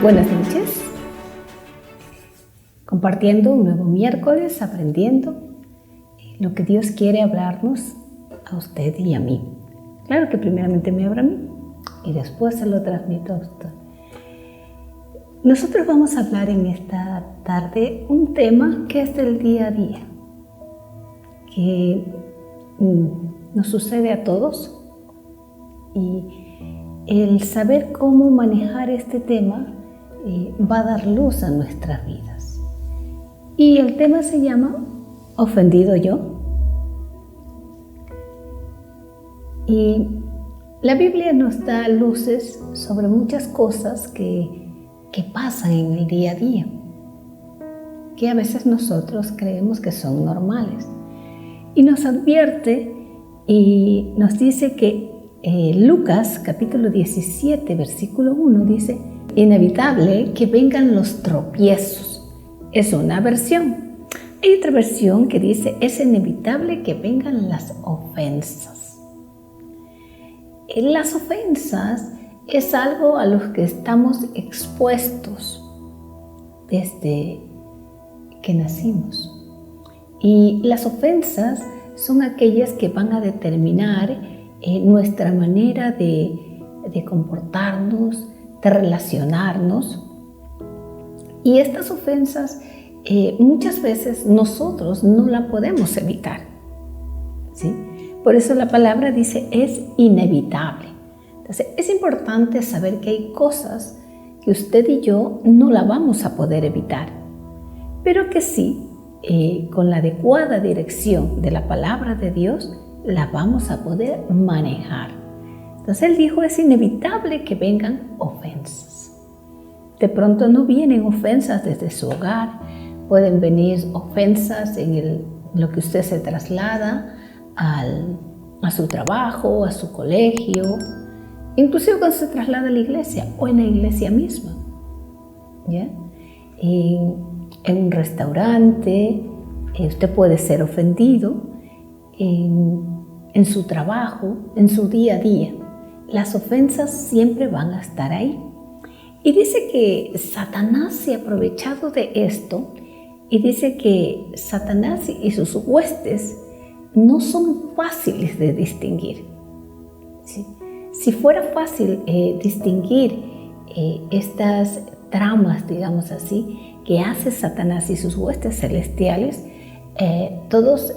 Buenas noches, compartiendo un nuevo miércoles, aprendiendo lo que Dios quiere hablarnos a usted y a mí. Claro que primeramente me habla a mí y después se lo transmito a usted. Nosotros vamos a hablar en esta tarde un tema que es del día a día, que nos sucede a todos, y el saber cómo manejar este tema va a dar luz a nuestras vidas. Y el tema se llama ¿ofendido yo? Y la Biblia nos da luces sobre muchas cosas que pasan en el día a día, que a veces nosotros creemos que son normales. Y nos advierte y nos dice que Lucas capítulo 17 versículo 1 dice: inevitable que vengan los tropiezos. Es una versión. Hay otra versión que dice: es inevitable que vengan las ofensas. Las ofensas es algo a lo que estamos expuestos desde que nacimos. Y las ofensas son aquellas que van a determinar nuestra manera de comportarnos, de relacionarnos. Y estas ofensas muchas veces nosotros no las podemos evitar, ¿sí? Por eso la palabra dice es inevitable. Entonces es importante saber que hay cosas que usted y yo no la vamos a poder evitar, pero que sí, con la adecuada dirección de la palabra de Dios, la vamos a poder manejar. Entonces él dijo, es inevitable que vengan ofensas. De pronto no vienen ofensas desde su hogar, pueden venir ofensas en lo que usted se traslada a su trabajo, a su colegio, inclusive cuando se traslada a la iglesia o en la iglesia misma, ¿ya? En un restaurante, usted puede ser ofendido, en su trabajo, en su día a día. Las ofensas siempre van a estar ahí. Y dice que Satanás se ha aprovechado de esto, y dice que Satanás y sus huestes no son fáciles de distinguir, ¿sí? Si fuera fácil distinguir estas tramas, digamos así, que hace Satanás y sus huestes celestiales, todos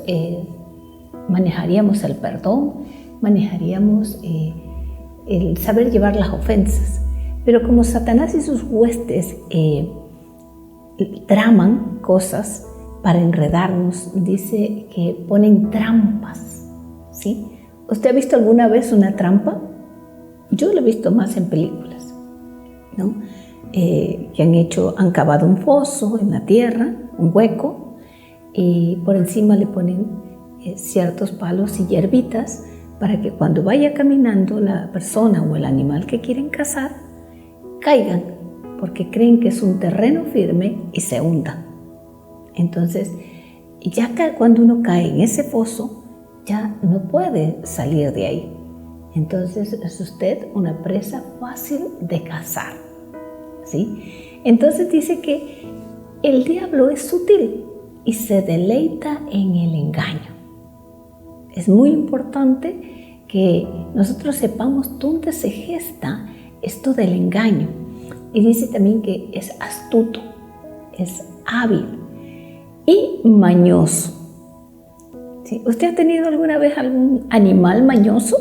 manejaríamos el perdón, manejaríamos el saber llevar las ofensas. Pero como Satanás y sus huestes traman cosas para enredarnos, dice que ponen trampas, ¿sí? ¿Usted ha visto alguna vez una trampa? Yo lo he visto más en películas, ¿no? Que han cavado un foso en la tierra, un hueco, y por encima le ponen ciertos palos y hierbitas para que cuando vaya caminando la persona o el animal que quieren cazar, caigan, porque creen que es un terreno firme y se hundan. Entonces, ya cuando uno cae en ese foso, ya no puede salir de ahí. Entonces es usted una presa fácil de cazar, ¿sí? Entonces dice que el diablo es sutil y se deleita en el engaño. Es muy importante que nosotros sepamos dónde se gesta esto del engaño. Y dice también que es astuto, es hábil y mañoso, ¿sí? ¿Usted ha tenido alguna vez algún animal mañoso?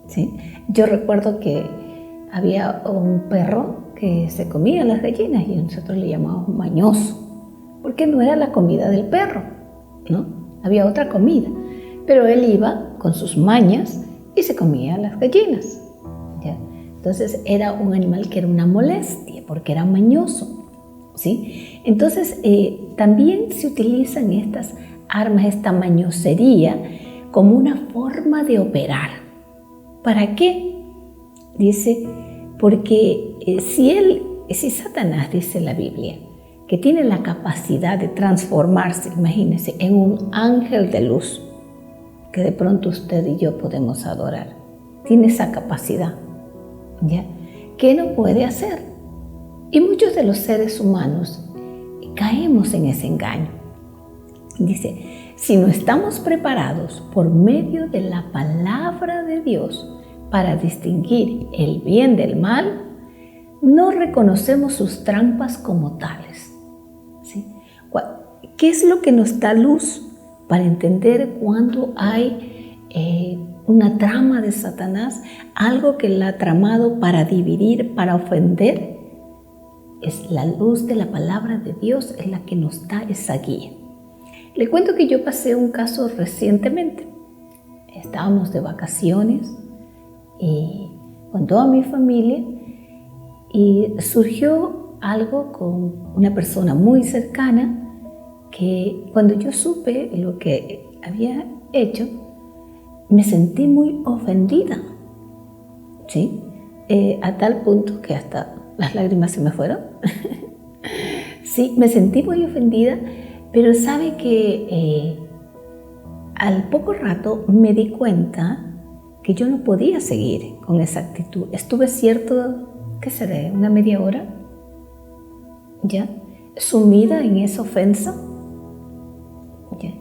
¿Sí? Yo recuerdo que había un perro que se comía las gallinas y nosotros le llamábamos mañoso, porque no era la comida del perro, ¿no? Había otra comida, pero él iba con sus mañas y se comía las gallinas, ¿ya? Entonces era un animal que era una molestia porque era mañoso, ¿sí? Entonces también se utilizan estas armas, esta mañosería, como una forma de operar. ¿Para qué? Dice, porque si Satanás, dice la Biblia, que tiene la capacidad de transformarse, imagínense, en un ángel de luz, que de pronto usted y yo podemos adorar, tiene esa capacidad, ¿ya? ¿Qué no puede hacer? Y muchos de los seres humanos caemos en ese engaño. Dice, si no estamos preparados por medio de la palabra de Dios para distinguir el bien del mal, no reconocemos sus trampas como tales. ¿Sí? ¿Qué es lo que nos da luz para entender cuando hay una trama de Satanás, algo que él ha tramado para dividir, para ofender? Es la luz de la palabra de Dios, es la que nos da esa guía. Le cuento que yo pasé un caso recientemente. Estábamos de vacaciones con toda mi familia y surgió algo con una persona muy cercana que cuando yo supe lo que había hecho, me sentí muy ofendida, ¿sí? A tal punto que hasta las lágrimas se me fueron. Sí, me sentí muy ofendida, pero sabe que al poco rato me di cuenta que yo no podía seguir con esa actitud. Estuve ¿qué será? ¿Una media hora? ¿Ya? Sumida en esa ofensa. ¿Ya?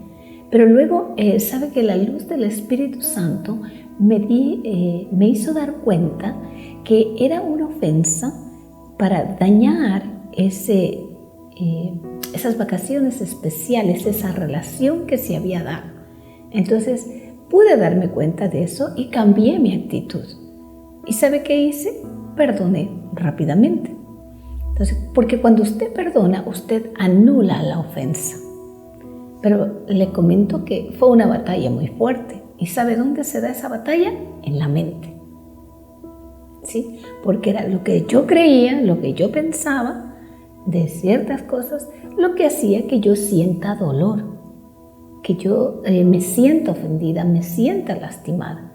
Pero luego, sabe que la luz del Espíritu Santo me hizo dar cuenta que era una ofensa para dañar esas vacaciones especiales, esa relación que se había dado. Entonces pude darme cuenta de eso y cambié mi actitud. ¿Y sabe qué hice? Perdoné rápidamente. Entonces, porque cuando usted perdona, usted anula la ofensa. Pero le comento que fue una batalla muy fuerte. ¿Y sabe dónde se da esa batalla? En la mente. ¿Sí? Porque era lo que yo creía, lo que yo pensaba de ciertas cosas, lo que hacía que yo sienta dolor, que yo me sienta ofendida, me sienta lastimada.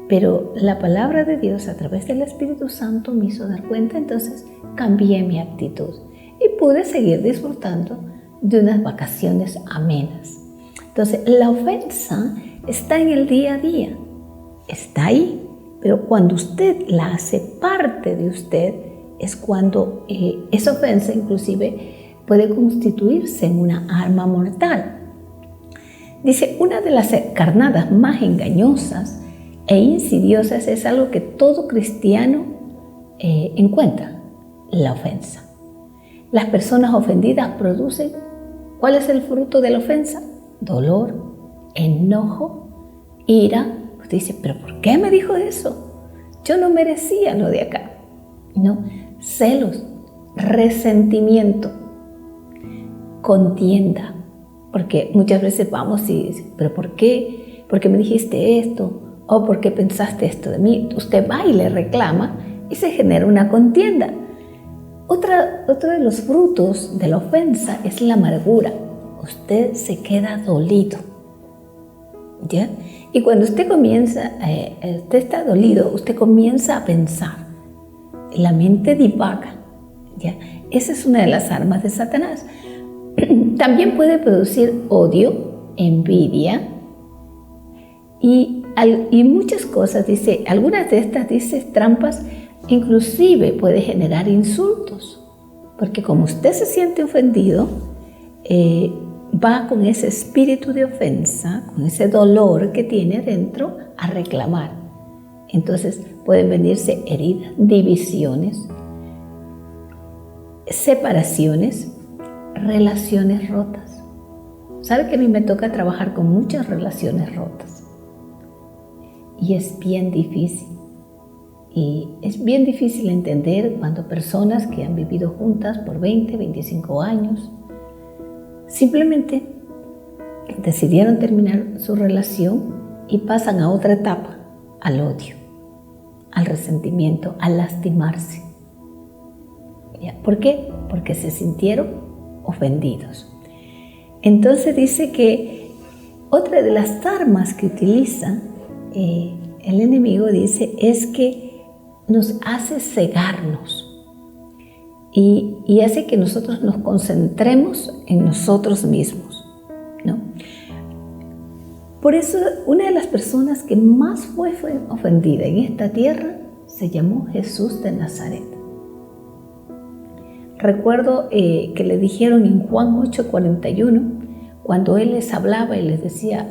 Pero la palabra de Dios a través del Espíritu Santo me hizo dar cuenta, entonces cambié mi actitud y pude seguir disfrutando de unas vacaciones amenas. Entonces, la ofensa está en el día a día, está ahí, pero cuando usted la hace parte de usted, es cuando esa ofensa inclusive puede constituirse en una arma mortal. Dice, una de las carnadas más engañosas e insidiosas es algo que todo cristiano encuentra, la ofensa. Las personas ofendidas producen, ¿cuál es el fruto de la ofensa? Dolor, enojo, ira. Usted dice, ¿pero por qué me dijo eso? Yo no merecía lo de acá. No, celos, resentimiento, contienda. Porque muchas veces vamos y dicen, ¿pero por qué? ¿Por qué me dijiste esto? ¿O por qué pensaste esto de mí? Usted va y le reclama y se genera una contienda. Otro de los frutos de la ofensa es la amargura. Usted se queda dolido, ¿ya? Y cuando usted está dolido, usted comienza a pensar. La mente divaga, ¿ya? Esa es una de las armas de Satanás. También puede producir odio, envidia y muchas cosas. Dice, algunas de estas trampas, inclusive puede generar insultos, porque como usted se siente ofendido, va con ese espíritu de ofensa, con ese dolor que tiene dentro a reclamar. Entonces pueden venirse heridas, divisiones, separaciones, relaciones rotas. ¿Sabe que a mí me toca trabajar con muchas relaciones rotas? Y es bien difícil. Y es bien difícil entender cuando personas que han vivido juntas por 20, 25 años, simplemente decidieron terminar su relación y pasan a otra etapa, al odio, al resentimiento, a lastimarse. ¿Por qué? Porque se sintieron ofendidos. Entonces dice que otra de las armas que utiliza el enemigo, dice, es que nos hace cegarnos y hace que nosotros nos concentremos en nosotros mismos, ¿no? Por eso, una de las personas que más fue ofendida en esta tierra se llamó Jesús de Nazaret. Recuerdo que le dijeron en Juan 8:41, cuando Él les hablaba y les decía,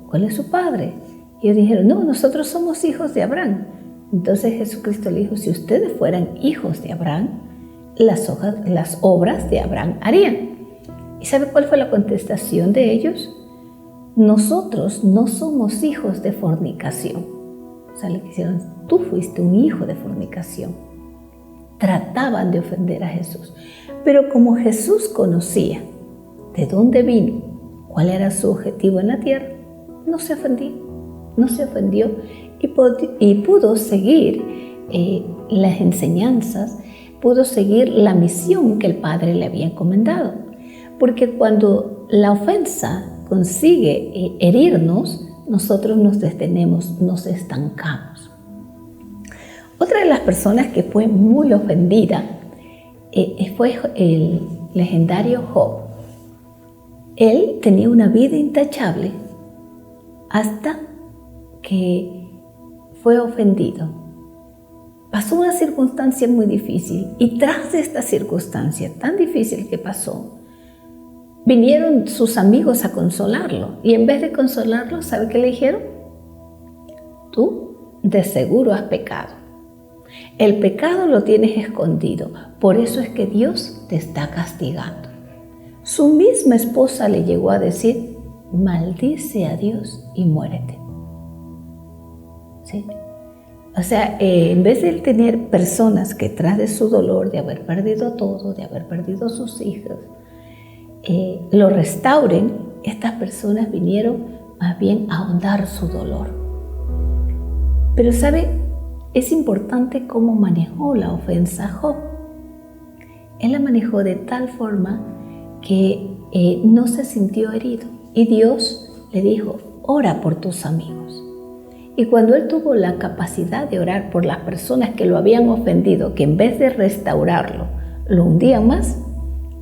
¿cuál es su padre? Y ellos dijeron, no, nosotros somos hijos de Abraham. Entonces Jesucristo le dijo, si ustedes fueran hijos de Abraham, las obras de Abraham harían. ¿Y sabe cuál fue la contestación de ellos? Nosotros no somos hijos de fornicación. O sea, le dijeron, tú fuiste un hijo de fornicación. Trataban de ofender a Jesús. Pero como Jesús conocía de dónde vino, cuál era su objetivo en la tierra, no se ofendió y pudo seguir las enseñanzas, pudo seguir la misión que el Padre le había encomendado. Porque cuando la ofensa consigue herirnos, nosotros nos detenemos, nos estancamos. Otra de las personas que fue muy ofendida fue el legendario Job. Él tenía una vida intachable hasta que fue ofendido. Pasó una circunstancia muy difícil y tras de esta circunstancia tan difícil que pasó, vinieron sus amigos a consolarlo y en vez de consolarlo, ¿sabe qué le dijeron? Tú de seguro has pecado. El pecado lo tienes escondido, por eso es que Dios te está castigando. Su misma esposa le llegó a decir, maldice a Dios y muérete. ¿Sí? O sea, en vez de él tener personas que tras de su dolor, de haber perdido todo, de haber perdido sus hijos, lo restauren, estas personas vinieron más bien a ahondar su dolor. Pero ¿sabe? Es importante cómo manejó la ofensa Job. Él la manejó de tal forma que no se sintió herido. Y Dios le dijo, ora por tus amigos. Y cuando él tuvo la capacidad de orar por las personas que lo habían ofendido, que en vez de restaurarlo, lo hundían más,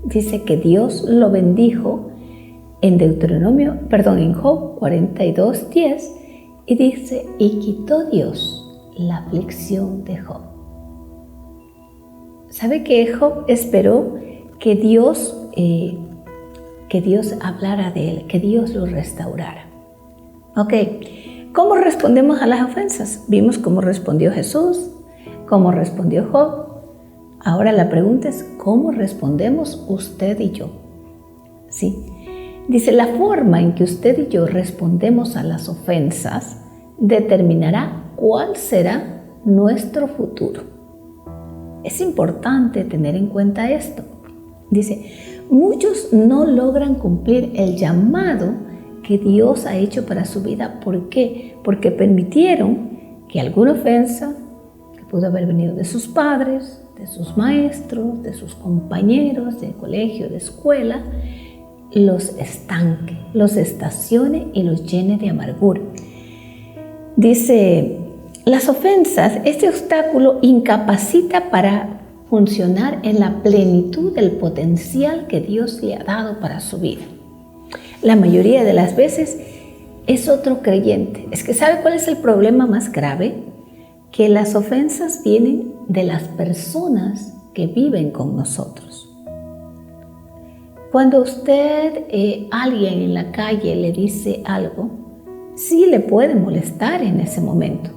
dice que Dios lo bendijo en Job 42:10, y dice, y quitó Dios la aflicción de Job. ¿Sabe que Job esperó que Dios hablara de él, que Dios lo restaurara? Ok, ¿cómo respondemos a las ofensas? Vimos cómo respondió Jesús, cómo respondió Job. Ahora la pregunta es, ¿cómo respondemos usted y yo? Sí. Dice, la forma en que usted y yo respondemos a las ofensas determinará cuál será nuestro futuro. Es importante tener en cuenta esto. Dice, muchos no logran cumplir el llamado que Dios ha hecho para su vida. ¿Por qué? Porque permitieron que alguna ofensa, que pudo haber venido de sus padres, de sus maestros, de sus compañeros de colegio, de escuela, los estanque, los estacione y los llene de amargura. Dice, las ofensas, este obstáculo incapacita para funcionar en la plenitud del potencial que Dios le ha dado para su vida. La mayoría de las veces es otro creyente. Es que ¿sabe cuál es el problema más grave? Que las ofensas vienen de las personas que viven con nosotros. Cuando usted, alguien en la calle le dice algo, sí le puede molestar en ese momento,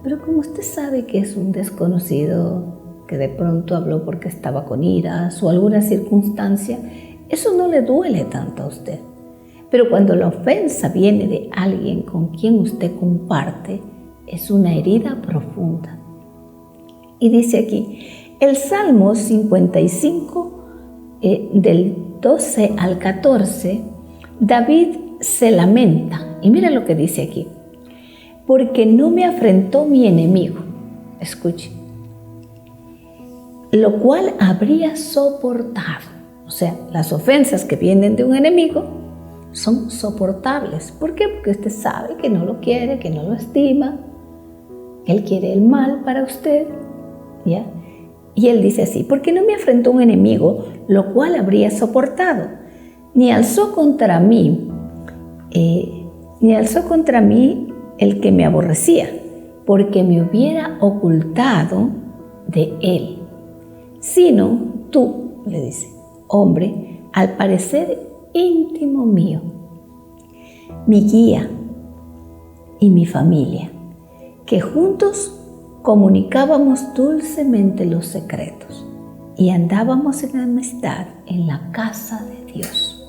pero como usted sabe que es un desconocido, que de pronto habló porque estaba con iras o alguna circunstancia, eso no le duele tanto a usted. Pero cuando la ofensa viene de alguien con quien usted comparte, es una herida profunda. Y dice aquí, el Salmo 55, del 12 al 14, David se lamenta. Y mira lo que dice aquí. Porque no me afrentó mi enemigo. Escuche. Lo cual habría soportado. O sea, las ofensas que vienen de un enemigo son soportables. ¿Por qué? Porque usted sabe que no lo quiere, que no lo estima. Él quiere el mal para usted. ¿Ya? Y él dice así, porque no me afrentó un enemigo, lo cual habría soportado, ni alzó contra mí el que me aborrecía, porque me hubiera ocultado de él. sino tú, le dice, hombre, al parecer íntimo mío, mi guía y mi familia, que juntos comunicábamos dulcemente los secretos y andábamos en amistad en la casa de Dios.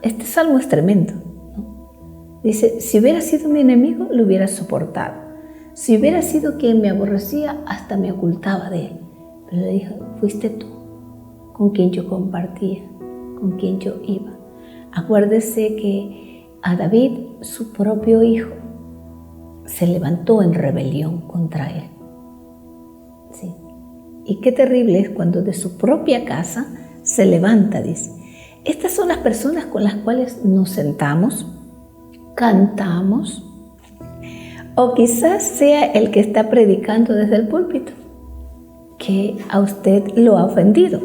Este salmo es tremendo, ¿no? Dice, si hubiera sido mi enemigo, lo hubiera soportado. Si hubiera sido quien me aborrecía, hasta me ocultaba de él. Pero le dijo, fuiste tú, con quien yo compartía, con quien yo iba. Acuérdese que a David, su propio hijo, se levantó en rebelión contra él. Sí. Y qué terrible es cuando de su propia casa se levanta, dice. Estas son las personas con las cuales nos sentamos, cantamos, o quizás sea el que está predicando desde el púlpito, que a usted lo ha ofendido.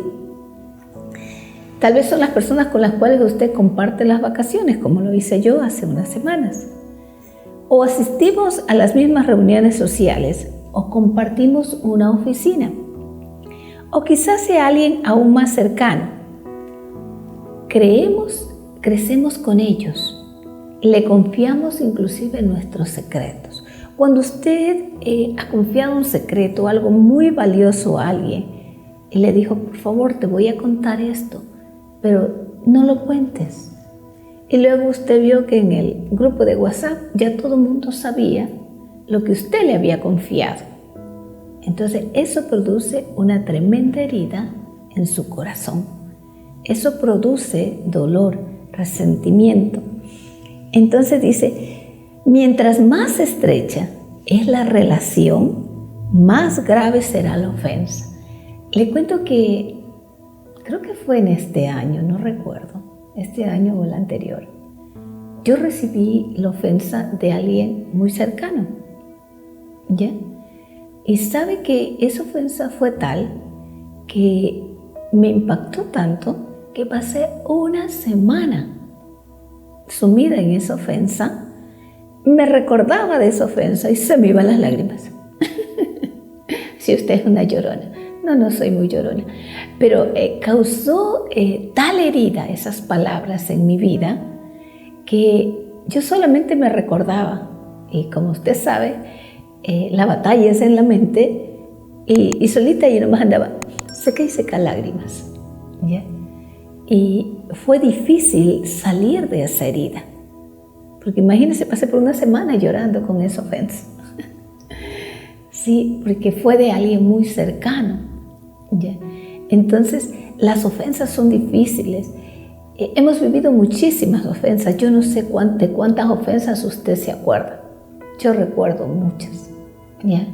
Tal vez son las personas con las cuales usted comparte las vacaciones, como lo hice yo hace unas semanas. O asistimos a las mismas reuniones sociales, o compartimos una oficina. O quizás sea alguien aún más cercano. Crecemos con ellos, le confiamos inclusive nuestros secretos. Cuando usted ha confiado un secreto, algo muy valioso a alguien, y le dijo, por favor, te voy a contar esto, pero no lo cuentes. Y luego usted vio que en el grupo de WhatsApp ya todo el mundo sabía lo que usted le había confiado. Entonces eso produce una tremenda herida en su corazón. Eso produce dolor, resentimiento. Entonces dice, mientras más estrecha es la relación, más grave será la ofensa. Le cuento que creo que fue en este año, no recuerdo, este año o el anterior. Yo recibí la ofensa de alguien muy cercano, ¿ya? Y sabe que esa ofensa fue tal que me impactó tanto que pasé una semana sumida en esa ofensa. Me recordaba de esa ofensa y se me iban las lágrimas. Si usted es una llorona. No soy muy llorona. Pero causó tal herida esas palabras en mi vida que yo solamente me recordaba. Y como usted sabe, la batalla es en la mente y solita yo nomás andaba seca y seca lágrimas. ¿Ya? Y fue difícil salir de esa herida. Porque imagínense, pasé por una semana llorando con esa ofensa. Sí, porque fue de alguien muy cercano. ¿Ya? Entonces, las ofensas son difíciles. Hemos vivido muchísimas ofensas. Yo no sé de cuántas ofensas usted se acuerda. Yo recuerdo muchas. ¿Ya?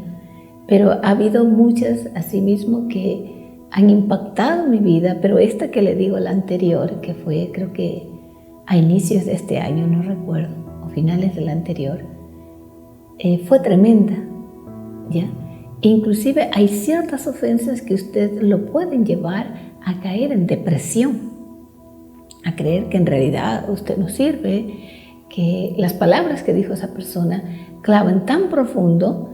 Pero ha habido muchas, asimismo, que han impactado mi vida, pero esta que le digo, la anterior, que fue creo que a inicios de este año, no recuerdo, o finales del anterior, fue tremenda, ¿ya? Inclusive hay ciertas ofensas que usted lo pueden llevar a caer en depresión, a creer que en realidad usted no sirve, que las palabras que dijo esa persona clavan tan profundo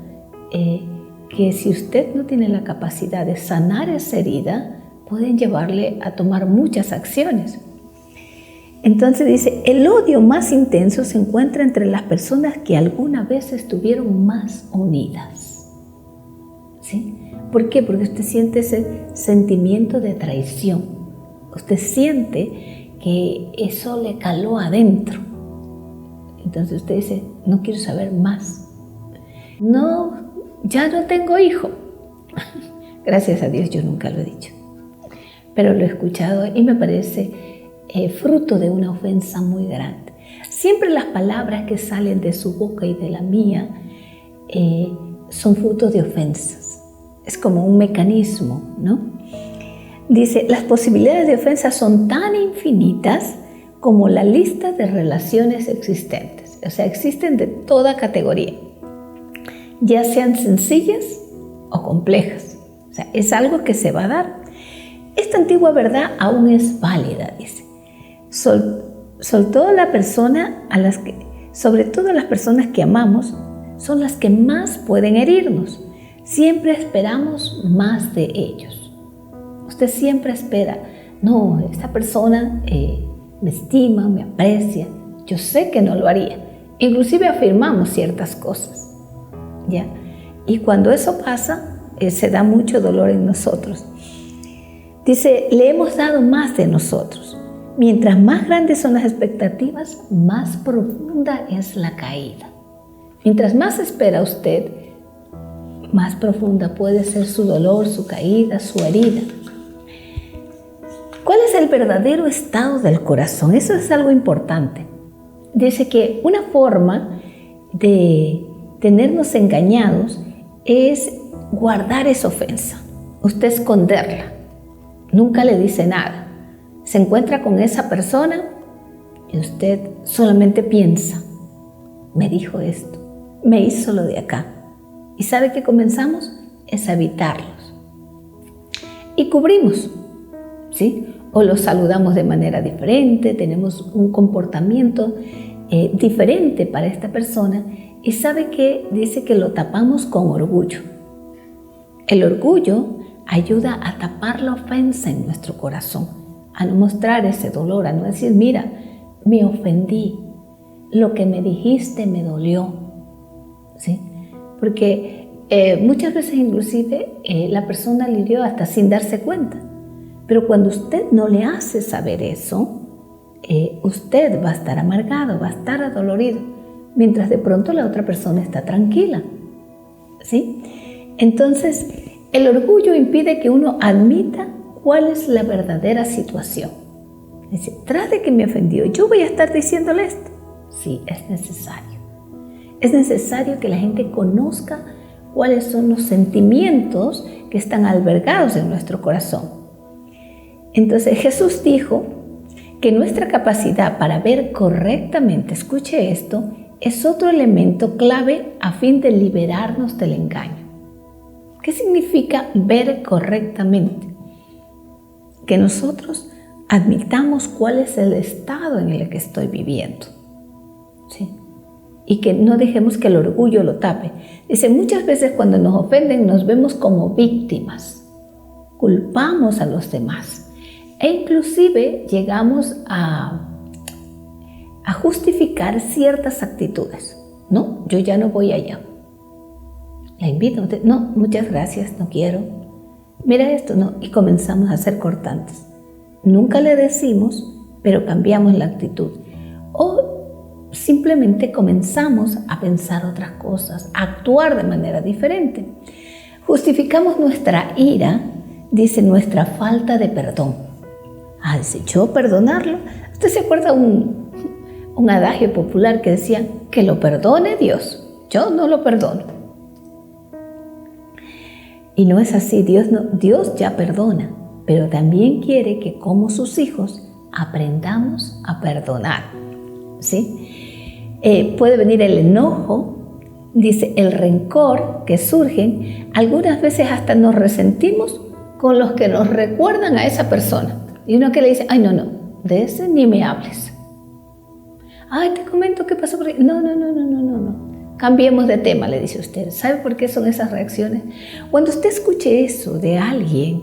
que si usted no tiene la capacidad de sanar esa herida, pueden llevarle a tomar muchas acciones. Entonces dice, el odio más intenso se encuentra entre las personas que alguna vez estuvieron más unidas. ¿Sí? ¿Por qué? Porque usted siente ese sentimiento de traición. Usted siente que eso le caló adentro. Entonces usted dice, no quiero saber más. No, ya no tengo hijo. Gracias a Dios yo nunca lo he dicho. Pero lo he escuchado y me parece fruto de una ofensa muy grande. Siempre las palabras que salen de su boca y de la mía son fruto de ofensas. Es como un mecanismo, ¿no? Dice, las posibilidades de ofensa son tan infinitas como la lista de relaciones existentes. O sea, existen de toda categoría, ya sean sencillas o complejas. O sea, es algo que se va a dar. Esta antigua verdad aún es válida, dice. Sobre todo las personas que amamos, son las que más pueden herirnos. Siempre esperamos más de ellos. Usted siempre espera, no, esta persona me estima, me aprecia. Yo sé que no lo haría. Inclusive afirmamos ciertas cosas, ¿ya? Y cuando eso pasa, se da mucho dolor en nosotros. Dice, le hemos dado más de nosotros. Mientras más grandes son las expectativas, más profunda es la caída. Mientras más espera usted, más profunda puede ser su dolor, su caída, su herida. ¿Cuál es el verdadero estado del corazón? Eso es algo importante. Dice que una forma de tenernos engañados es guardar esa ofensa, usted esconderla, nunca le dice nada. Se encuentra con esa persona y usted solamente piensa, me dijo esto, me hizo lo de acá. ¿Y sabe qué comenzamos? Es a evitarlos. Y cubrimos, ¿sí? O los saludamos de manera diferente, tenemos un comportamiento diferente para esta persona. Y sabe que dice que lo tapamos con orgullo. El orgullo ayuda a tapar la ofensa en nuestro corazón, a no mostrar ese dolor, a no decir, mira, me ofendí, lo que me dijiste me dolió, ¿sí? Porque muchas veces inclusive la persona le hirió hasta sin darse cuenta. Pero cuando usted no le hace saber eso, usted va a estar amargado, va a estar adolorido, mientras de pronto la otra persona está tranquila, ¿sí? Entonces, el orgullo impide que uno admita cuál es la verdadera situación. Dice, tras de que me ofendió, ¿yo voy a estar diciéndole esto? Sí, es necesario. Es necesario que la gente conozca cuáles son los sentimientos que están albergados en nuestro corazón. Entonces, Jesús dijo que nuestra capacidad para ver correctamente, escuche esto, es otro elemento clave a fin de liberarnos del engaño. ¿Qué significa ver correctamente? Que nosotros admitamos cuál es el estado en el que estoy viviendo, ¿sí? Y que no dejemos que el orgullo lo tape. Dice, muchas veces cuando nos ofenden nos vemos como víctimas, culpamos a los demás e inclusive llegamos a justificar ciertas actitudes. No, yo ya no voy allá. La invito, no, muchas gracias, no quiero. Mira esto, no, y comenzamos a ser cortantes. Nunca le decimos, pero cambiamos la actitud. O simplemente comenzamos a pensar otras cosas, a actuar de manera diferente. Justificamos nuestra ira, dice, nuestra falta de perdón. Dice, yo perdonarlo. ¿Usted se acuerda un adagio popular que decía, que lo perdone Dios? Yo no lo perdono. Y no es así, Dios ya perdona, pero también quiere que como sus hijos aprendamos a perdonar, ¿sí? Puede venir el enojo, dice, el rencor que surgen, algunas veces hasta nos resentimos con los que nos recuerdan a esa persona. Y uno que le dice, ay, no, de ese ni me hables. Ay, te comento qué pasó por ahí. No. Cambiemos de tema, le dice usted. ¿Sabe por qué son esas reacciones? Cuando usted escuche eso de alguien,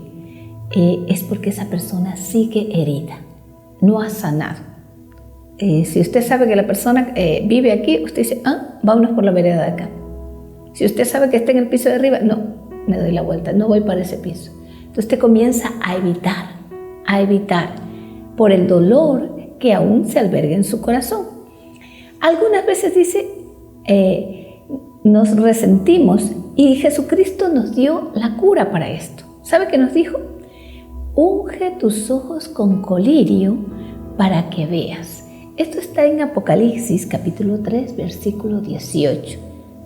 es porque esa persona sigue herida, no ha sanado. Si usted sabe que la persona vive aquí, usted dice, vámonos por la vereda de acá. Si usted sabe que está en el piso de arriba, no, me doy la vuelta, no voy para ese piso. Entonces usted comienza a evitar por el dolor que aún se alberga en su corazón. Algunas veces dice, nos resentimos y Jesucristo nos dio la cura para esto. ¿Sabe qué nos dijo? Unge tus ojos con colirio para que veas. Esto está en Apocalipsis capítulo 3 versículo 18.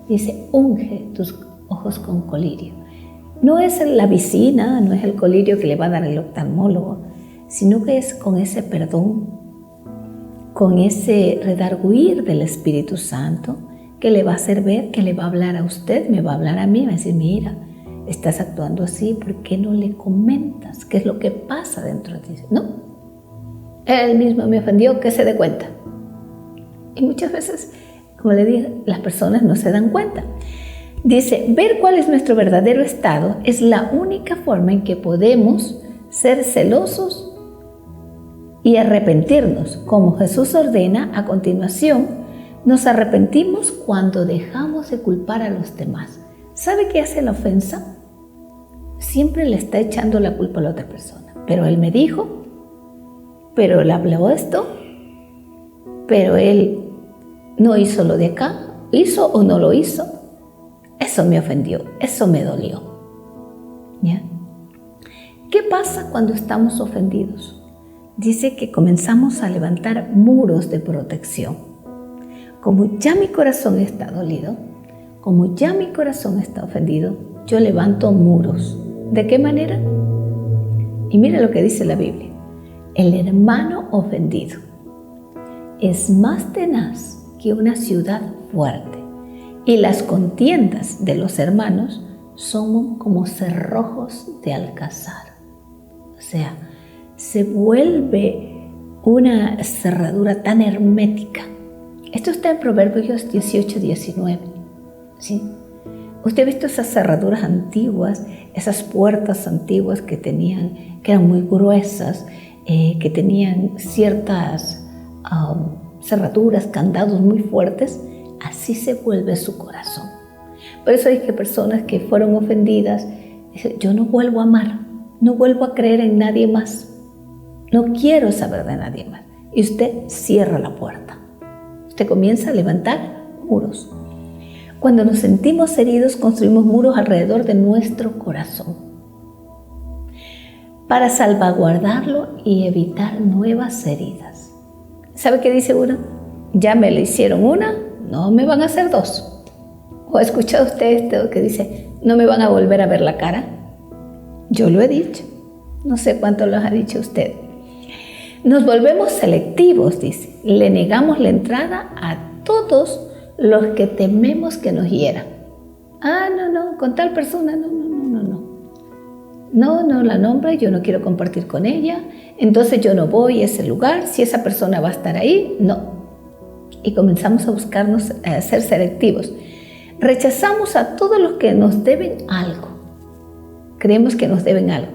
Dice, unge tus ojos con colirio. No es la vicina, no es el colirio que le va a dar el oftalmólogo, sino que es con ese perdón, con ese redarguir del Espíritu Santo que le va a hacer ver, que le va a hablar a usted, me va a hablar a mí, va a decir, mira, estás actuando así, ¿por qué no le comentas qué es lo que pasa dentro de ti? No, él mismo me ofendió, que se dé cuenta. Y muchas veces, como le dije, las personas no se dan cuenta. Dice, ver cuál es nuestro verdadero estado es la única forma en que podemos ser celosos y arrepentirnos. Como Jesús ordena a continuación, nos arrepentimos cuando dejamos de culpar a los demás. ¿Sabe qué hace la ofensa? Siempre le está echando la culpa a la otra persona. Pero él me dijo, pero él habló esto, pero él no hizo lo de acá, hizo o no lo hizo. Eso me ofendió, eso me dolió. ¿Ya? ¿Qué pasa cuando estamos ofendidos? Dice que comenzamos a levantar muros de protección. Como ya mi corazón está dolido, como ya mi corazón está ofendido, yo levanto muros. ¿De qué manera? Y mira lo que dice la Biblia. El hermano ofendido es más tenaz que una ciudad fuerte, y las contiendas de los hermanos son como cerrojos de alcázar. O sea, se vuelve una cerradura tan hermética. Esto está en Proverbios 18-19. ¿Sí? Usted ha visto esas cerraduras antiguas, esas puertas antiguas que eran muy gruesas, que tenían ciertas cerraduras, candados muy fuertes. Así se vuelve su corazón. Por eso hay que personas que fueron ofendidas dicen, yo no vuelvo a amar, no vuelvo a creer en nadie más, no quiero saber de nadie más. Y usted cierra la puerta. Usted comienza a levantar muros. Cuando nos sentimos heridos, construimos muros alrededor de nuestro corazón para salvaguardarlo y evitar nuevas heridas. ¿Sabe qué dice uno? Ya me le hicieron una, no me van a hacer dos. ¿O ha escuchado usted esto que dice, no me van a volver a ver la cara? Yo lo he dicho. No sé cuánto lo ha dicho usted. Nos volvemos selectivos, dice. Le negamos la entrada a todos los que tememos que nos hieran. No, con tal persona, no. No la nombra, yo no quiero compartir con ella, entonces yo no voy a ese lugar, si esa persona va a estar ahí, no. Y comenzamos a ser selectivos. Rechazamos a todos los que nos deben algo. Creemos que nos deben algo.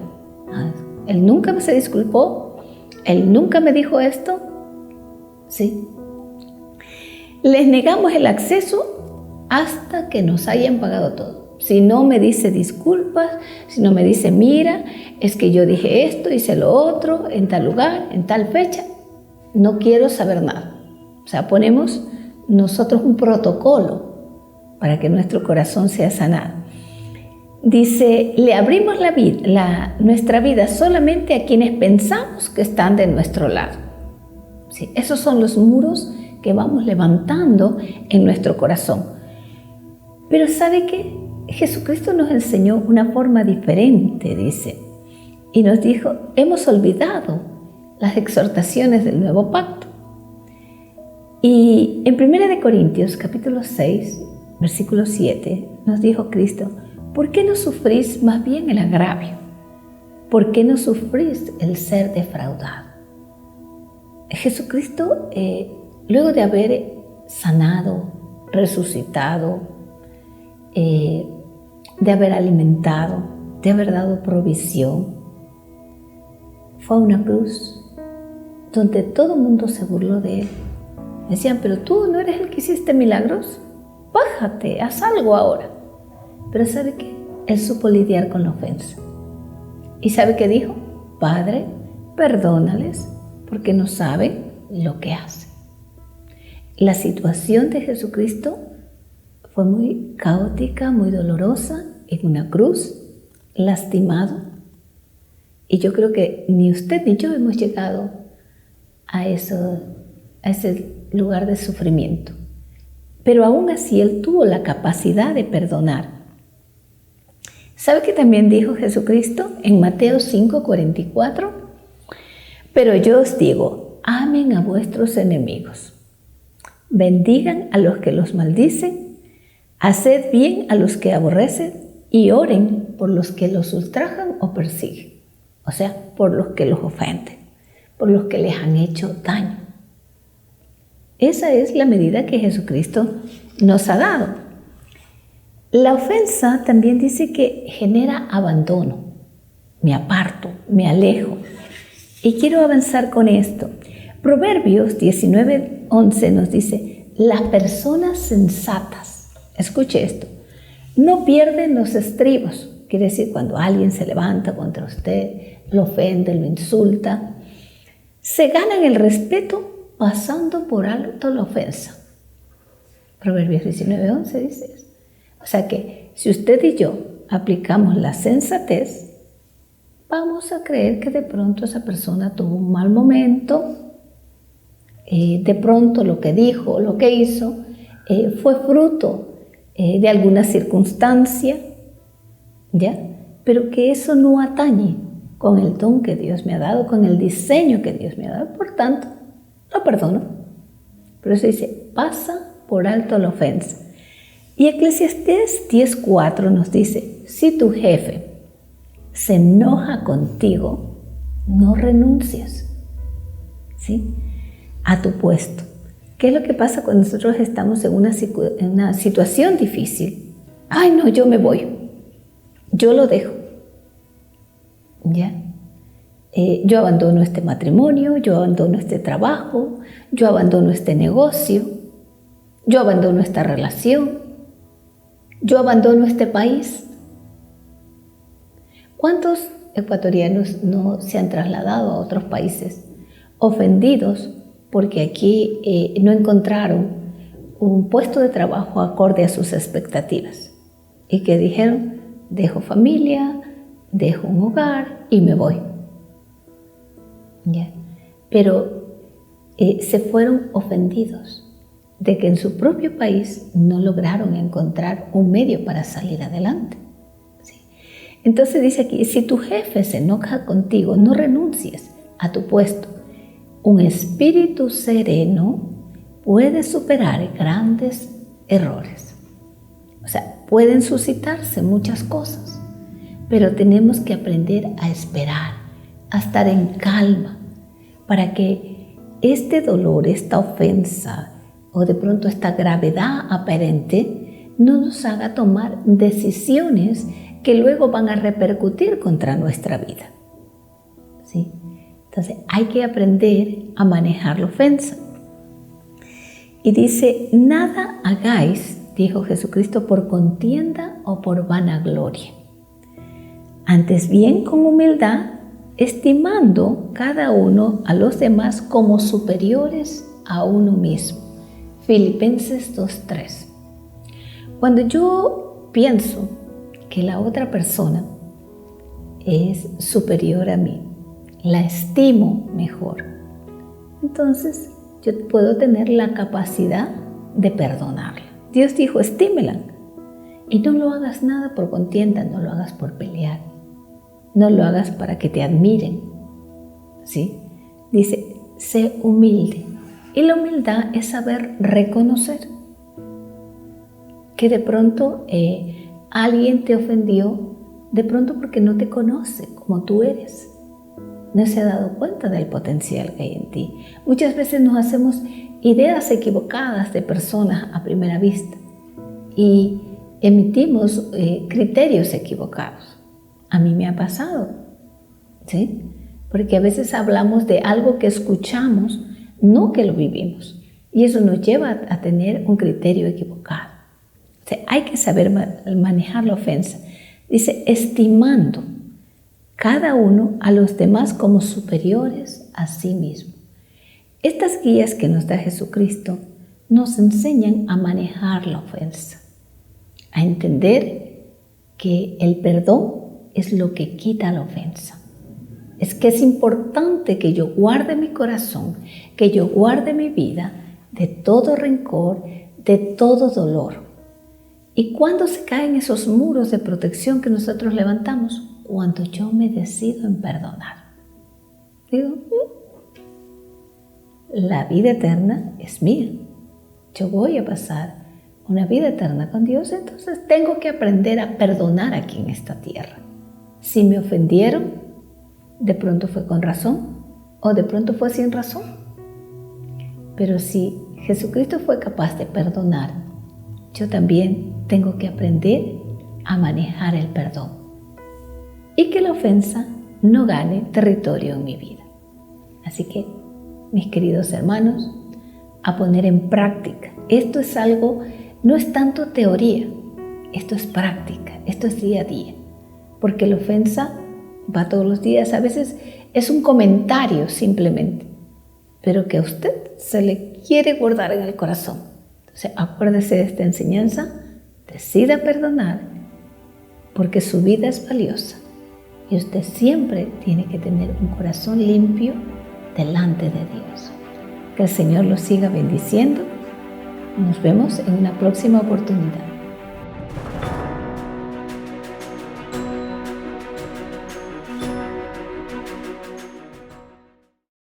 Él nunca se disculpó, él nunca me dijo esto. Sí. Les negamos el acceso hasta que nos hayan pagado todo. Si no me dice disculpas, si no me dice, mira, es que yo dije esto, hice lo otro, en tal lugar, en tal fecha, no quiero saber nada. O sea, ponemos nosotros un protocolo para que nuestro corazón sea sanado. Dice, le abrimos nuestra vida solamente a quienes pensamos que están de nuestro lado. Sí, esos son los muros que vamos levantando en nuestro corazón. Pero ¿sabe qué? Jesucristo nos enseñó una forma diferente, dice, y nos dijo, hemos olvidado las exhortaciones del nuevo pacto. Y en 1 Corintios capítulo 6, versículo 7, nos dijo Cristo, ¿por qué no sufrís más bien el agravio? ¿Por qué no sufrís el ser defraudado? Jesucristo, luego de haber sanado, resucitado, de haber alimentado, de haber dado provisión, fue a una cruz donde todo el mundo se burló de él. Decían, pero tú no eres el que hiciste milagros, bájate, haz algo ahora. Pero ¿sabe qué? Él supo lidiar con la ofensa. ¿Y sabe qué dijo? Padre, perdónales porque no saben lo que hacen. La situación de Jesucristo fue muy caótica, muy dolorosa, en una cruz, lastimado. Y yo creo que ni usted ni yo hemos llegado a ese lugar de sufrimiento. Pero aún así Él tuvo la capacidad de perdonar. ¿Sabe qué también dijo Jesucristo en Mateo 5:44? Pero yo os digo, amen a vuestros enemigos, bendigan a los que los maldicen, haced bien a los que aborrecen y oren por los que los ultrajan o persiguen. O sea, por los que los ofenden, por los que les han hecho daño. Esa es la medida que Jesucristo nos ha dado. La ofensa también dice que genera abandono. Me aparto, me alejo. Y quiero avanzar con esto. Proverbios 19:11 nos dice, las personas sensatas, escuche esto, no pierden los estribos. Quiere decir, cuando alguien se levanta contra usted, lo ofende, lo insulta, se ganan el respeto pasando por alto la ofensa. Proverbios 19:11 dice eso. O sea que si usted y yo aplicamos la sensatez, vamos a creer que de pronto esa persona tuvo un mal momento, de pronto lo que dijo, lo que hizo, fue fruto de alguna circunstancia, ¿ya? Pero que eso no atañe con el don que Dios me ha dado, con el diseño que Dios me ha dado. Por tanto, lo perdono. Pero eso dice, pasa por alto la ofensa. Y Eclesiastés 10:4 nos dice, si tu jefe se enoja contigo, no renuncies, ¿sí?, a tu puesto. ¿Qué es lo que pasa cuando nosotros estamos en una situación difícil? Ay, no, yo me voy. Yo lo dejo. ¿Ya? Yo abandono este matrimonio, yo abandono este trabajo, yo abandono este negocio, yo abandono esta relación, yo abandono este país. ¿Cuántos ecuatorianos no se han trasladado a otros países ofendidos porque aquí no encontraron un puesto de trabajo acorde a sus expectativas y que dijeron, dejo familia, dejo un hogar y me voy? ¿Ya? Pero se fueron ofendidos de que en su propio país no lograron encontrar un medio para salir adelante. ¿Sí? Entonces dice aquí, si tu jefe se enoja contigo, no renuncies a tu puesto. Un espíritu sereno puede superar grandes errores. O sea, pueden suscitarse muchas cosas, pero tenemos que aprender a esperar, a estar en calma, para que este dolor, esta ofensa o de pronto esta gravedad aparente no nos haga tomar decisiones que luego van a repercutir contra nuestra vida. ¿Sí? Entonces hay que aprender a manejar la ofensa. Y dice, nada hagáis, dijo Jesucristo, por contienda o por vanagloria. Antes bien con humildad, estimando cada uno a los demás como superiores a uno mismo. Filipenses 2:3. Cuando yo pienso que la otra persona es superior a mí, la estimo mejor, entonces yo puedo tener la capacidad de perdonarla. Dios dijo, estímela. Y no lo hagas nada por contienda, no lo hagas por pelear. No lo hagas para que te admiren. ¿Sí? Dice, sé humilde. Y la humildad es saber reconocer que de pronto alguien te ofendió, de pronto porque no te conoce como tú eres. No se ha dado cuenta del potencial que hay en ti. Muchas veces nos hacemos ideas equivocadas de personas a primera vista y emitimos criterios equivocados. A mí me ha pasado, ¿sí? Porque a veces hablamos de algo que escuchamos, no que lo vivimos. Y eso nos lleva a tener un criterio equivocado. O sea, hay que saber manejar la ofensa. Dice, estimando cada uno a los demás como superiores a sí mismo. Estas guías que nos da Jesucristo nos enseñan a manejar la ofensa, a entender que el perdón es lo que quita la ofensa. Es que es importante que yo guarde mi corazón, que yo guarde mi vida de todo rencor, de todo dolor. ¿Y cuándo se caen esos muros de protección que nosotros levantamos? Cuando yo me decido en perdonar. Digo, la vida eterna es mía. Yo voy a pasar una vida eterna con Dios, entonces tengo que aprender a perdonar aquí en esta tierra. Si me ofendieron, de pronto fue con razón o de pronto fue sin razón. Pero si Jesucristo fue capaz de perdonar, yo también tengo que aprender a manejar el perdón y que la ofensa no gane territorio en mi vida. Así que, mis queridos hermanos, a poner en práctica. Esto es algo, no es tanto teoría, esto es práctica, esto es día a día, porque la ofensa va todos los días, a veces es un comentario simplemente, pero que a usted se le quiere guardar en el corazón. Entonces, acuérdese de esta enseñanza, decida perdonar, porque su vida es valiosa y usted siempre tiene que tener un corazón limpio delante de Dios. Que el Señor los siga bendiciendo. Nos vemos en una próxima oportunidad.